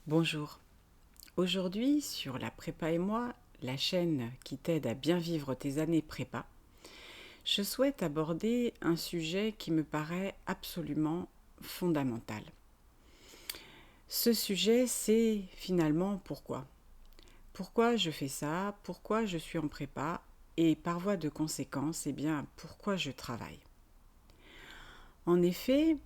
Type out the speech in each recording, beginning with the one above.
Bonjour. Aujourd'hui, sur La Prépa et moi, la chaîne qui t'aide à bien vivre tes années prépa, je souhaite aborder un sujet qui me paraît absolument fondamental. Ce sujet, c'est finalement pourquoi. Pourquoi je fais ça, pourquoi je suis en prépa et par voie de conséquence, pourquoi je travaille. En effet,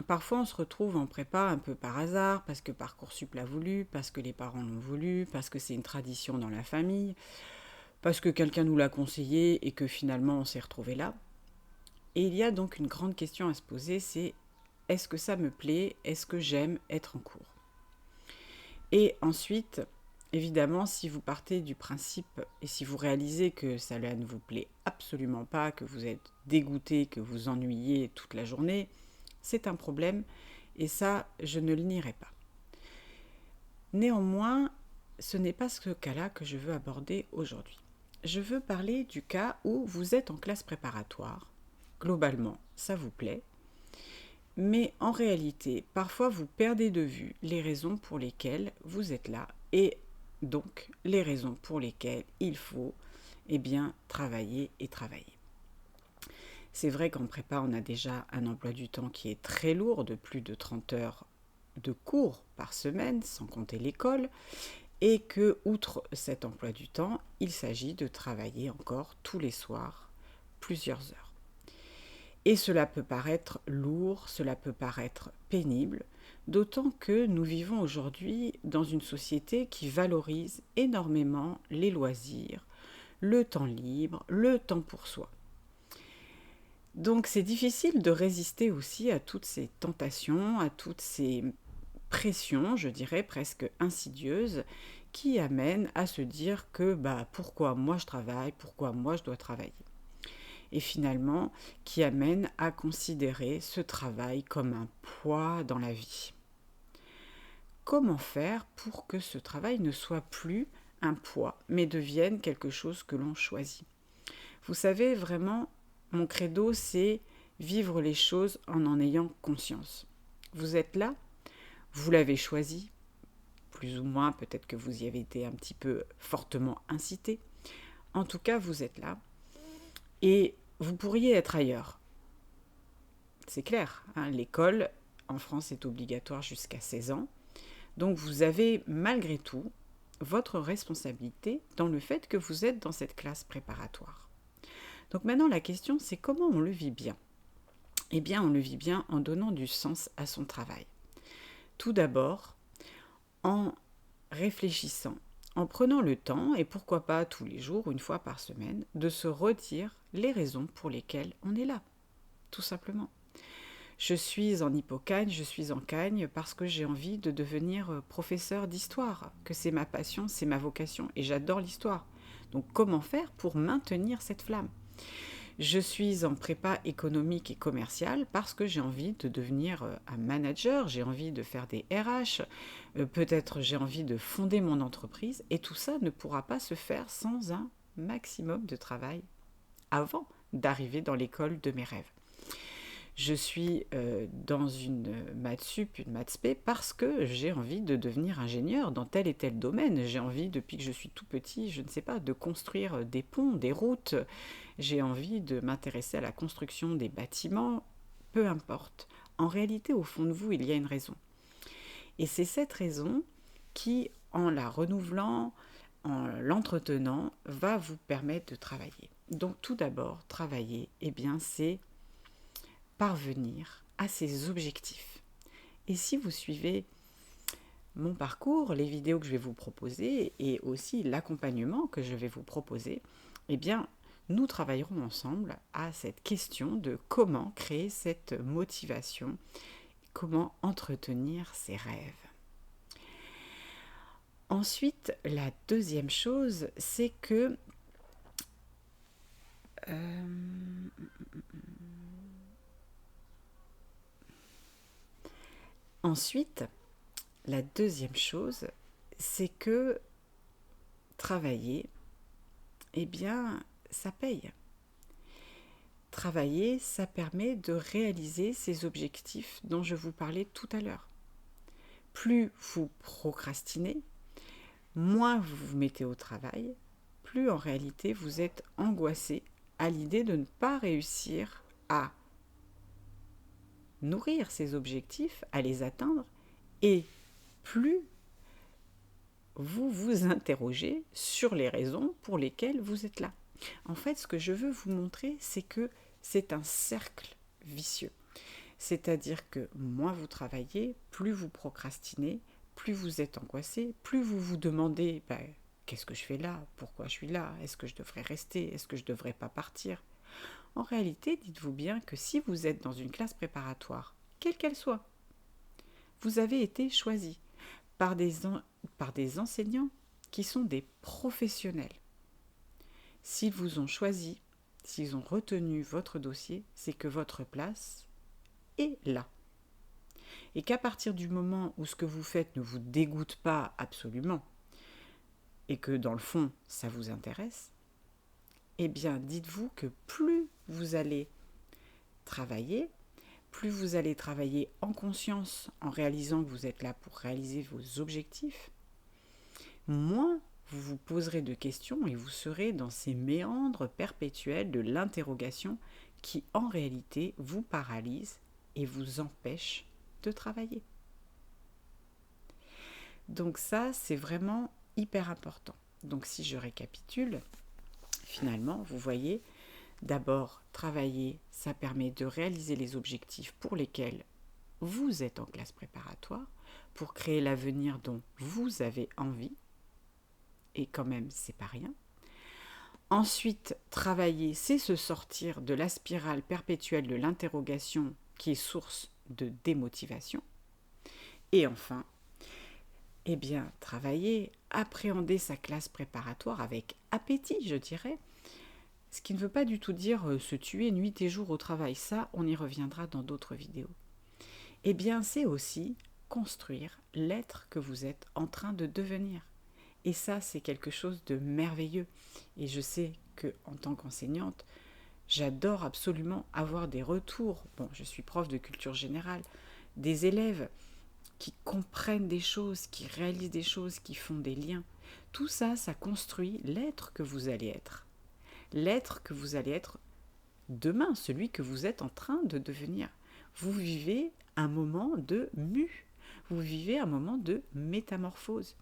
parfois on se retrouve en prépa un peu par hasard, parce que Parcoursup l'a voulu, parce que les parents l'ont voulu, parce que c'est une tradition dans la famille, parce que quelqu'un nous l'a conseillé et que finalement on s'est retrouvé là. Et il y a donc une grande question à se poser, c'est est-ce que ça me plaît? Est-ce que j'aime être en cours? Et ensuite, évidemment, si vous partez du principe et si vous réalisez que cela ne vous plaît absolument pas, que vous êtes dégoûté, que vous ennuyez toute la journée, c'est un problème et ça, je ne le nierai pas. Néanmoins, ce n'est pas ce cas-là que je veux aborder aujourd'hui. Je veux parler du cas où vous êtes en classe préparatoire. Globalement, ça vous plaît. Mais en réalité, parfois vous perdez de vue les raisons pour lesquelles vous êtes là et donc les raisons pour lesquelles il faut travailler et travailler. C'est vrai qu'en prépa, on a déjà un emploi du temps qui est très lourd, de plus de 30 heures de cours par semaine, sans compter l'école, et que, outre cet emploi du temps, il s'agit de travailler encore tous les soirs plusieurs heures. Et cela peut paraître lourd, cela peut paraître pénible, d'autant que nous vivons aujourd'hui dans une société qui valorise énormément les loisirs, le temps libre, le temps pour soi. Donc c'est difficile de résister aussi à toutes ces tentations, à toutes ces pressions, je dirais presque insidieuses, qui amènent à se dire que pourquoi moi je travaille, pourquoi moi je dois travailler. Et finalement, qui amènent à considérer ce travail comme un poids dans la vie. Comment faire pour que ce travail ne soit plus un poids, mais devienne quelque chose que l'on choisit? Vous savez, vraiment, mon credo, c'est vivre les choses en ayant conscience. Vous êtes là, vous l'avez choisi, plus ou moins, peut-être que vous y avez été un petit peu fortement incité. En tout cas, vous êtes là. Et vous pourriez être ailleurs. C'est clair, hein, l'école en France est obligatoire jusqu'à 16 ans. Donc vous avez malgré tout votre responsabilité dans le fait que vous êtes dans cette classe préparatoire. Donc maintenant la question c'est comment on le vit bien? Eh bien on le vit bien en donnant du sens à son travail. Tout d'abord en réfléchissant, en prenant le temps, et pourquoi pas tous les jours, une fois par semaine, de se redire les raisons pour lesquelles on est là, tout simplement. Je suis en Hippocagne, je suis en Cagne parce que j'ai envie de devenir professeur d'histoire, que c'est ma passion, c'est ma vocation, et j'adore l'histoire. Donc comment faire pour maintenir cette flamme? Je suis en prépa économique et commerciale parce que j'ai envie de devenir un manager, j'ai envie de faire des RH, peut-être j'ai envie de fonder mon entreprise, et tout ça ne pourra pas se faire sans un maximum de travail avant d'arriver dans l'école de mes rêves. Je suis dans une maths sup, une maths spé, parce que j'ai envie de devenir ingénieur dans tel et tel domaine. J'ai envie, depuis que je suis tout petit, je ne sais pas, de construire des ponts, des routes. J'ai envie de m'intéresser à la construction des bâtiments. Peu importe. En réalité, au fond de vous, il y a une raison. Et c'est cette raison qui, en la renouvelant, en l'entretenant, va vous permettre de travailler. Donc tout d'abord, travailler, c'est parvenir à ses objectifs. Et si vous suivez mon parcours, les vidéos que je vais vous proposer et aussi l'accompagnement que je vais vous proposer, nous travaillerons ensemble à cette question de comment créer cette motivation, comment entretenir ses rêves. Ensuite, la deuxième chose, c'est que Ensuite, la deuxième chose, c'est que travailler, ça paye. Travailler, ça permet de réaliser ces objectifs dont je vous parlais tout à l'heure. plus vous procrastinez, moins vous vous mettez au travail, plus en réalité vous êtes angoissé à l'idée de ne pas réussir à nourrir ces objectifs, à les atteindre, et plus vous vous interrogez sur les raisons pour lesquelles vous êtes là. En fait, ce que je veux vous montrer, c'est que c'est un cercle vicieux. C'est-à-dire que moins vous travaillez, plus vous procrastinez, plus vous êtes angoissé, plus vous vous demandez qu'est-ce que je fais là? Pourquoi je suis là? Est-ce que je devrais rester? Est-ce que je ne devrais pas partir? En réalité, dites-vous bien que si vous êtes dans une classe préparatoire, quelle qu'elle soit, vous avez été choisi par des enseignants qui sont des professionnels. S'ils vous ont choisi, s'ils ont retenu votre dossier, c'est que votre place est là. Et qu'à partir du moment où ce que vous faites ne vous dégoûte pas absolument, et que dans le fond, ça vous intéresse, eh bien, dites-vous que plus vous allez travailler en conscience, en réalisant que vous êtes là pour réaliser vos objectifs, moins vous vous poserez de questions et vous serez dans ces méandres perpétuels de l'interrogation qui, en réalité, vous paralysent et vous empêchent de travailler. Donc ça, c'est vraiment hyper important. Donc si je récapitule, finalement, vous voyez, d'abord, travailler, ça permet de réaliser les objectifs pour lesquels vous êtes en classe préparatoire, pour créer l'avenir dont vous avez envie, et quand même, c'est pas rien. Ensuite, travailler, c'est se sortir de la spirale perpétuelle de l'interrogation qui est source de démotivation. Et enfin, travailler, appréhender sa classe préparatoire avec appétit, je dirais, ce qui ne veut pas du tout dire se tuer nuit et jour au travail, ça, on y reviendra dans d'autres vidéos. C'est aussi construire l'être que vous êtes en train de devenir. Et ça, c'est quelque chose de merveilleux. Et je sais qu'en tant qu'enseignante, j'adore absolument avoir des retours. Bon, je suis prof de culture générale, des élèves qui comprennent des choses, qui réalisent des choses, qui font des liens. Tout ça, ça construit l'être que vous allez être. L'être que vous allez être demain, celui que vous êtes en train de devenir. Vous vivez un moment de mue. Vous vivez un moment de métamorphose.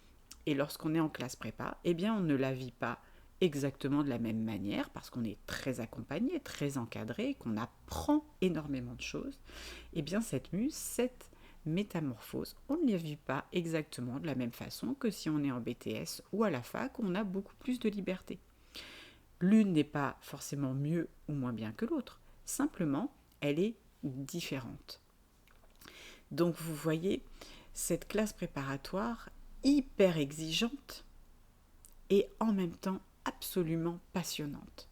Et lorsqu'on est en classe prépa, on ne la vit pas exactement de la même manière parce qu'on est très accompagné, très encadré, qu'on apprend énormément de choses. Cette mue, cette métamorphose, on ne la vit pas exactement de la même façon que si on est en BTS ou à la fac, on a beaucoup plus de liberté. L'une n'est pas forcément mieux ou moins bien que l'autre, simplement, elle est différente. Donc vous voyez, cette classe préparatoire hyper exigeante et en même temps absolument passionnante.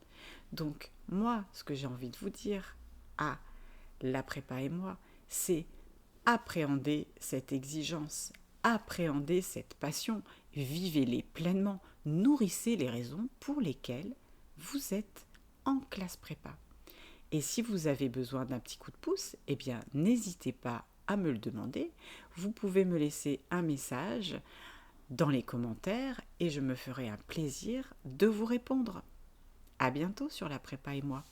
Donc moi, ce que j'ai envie de vous dire à la prépa et moi, c'est appréhender cette exigence, appréhender cette passion, vivez-les pleinement, nourrissez les raisons pour lesquelles vous êtes en classe prépa. Et si vous avez besoin d'un petit coup de pouce, n'hésitez pas à me le demander. Vous pouvez me laisser un message dans les commentaires et je me ferai un plaisir de vous répondre. À bientôt sur La Prépa et moi.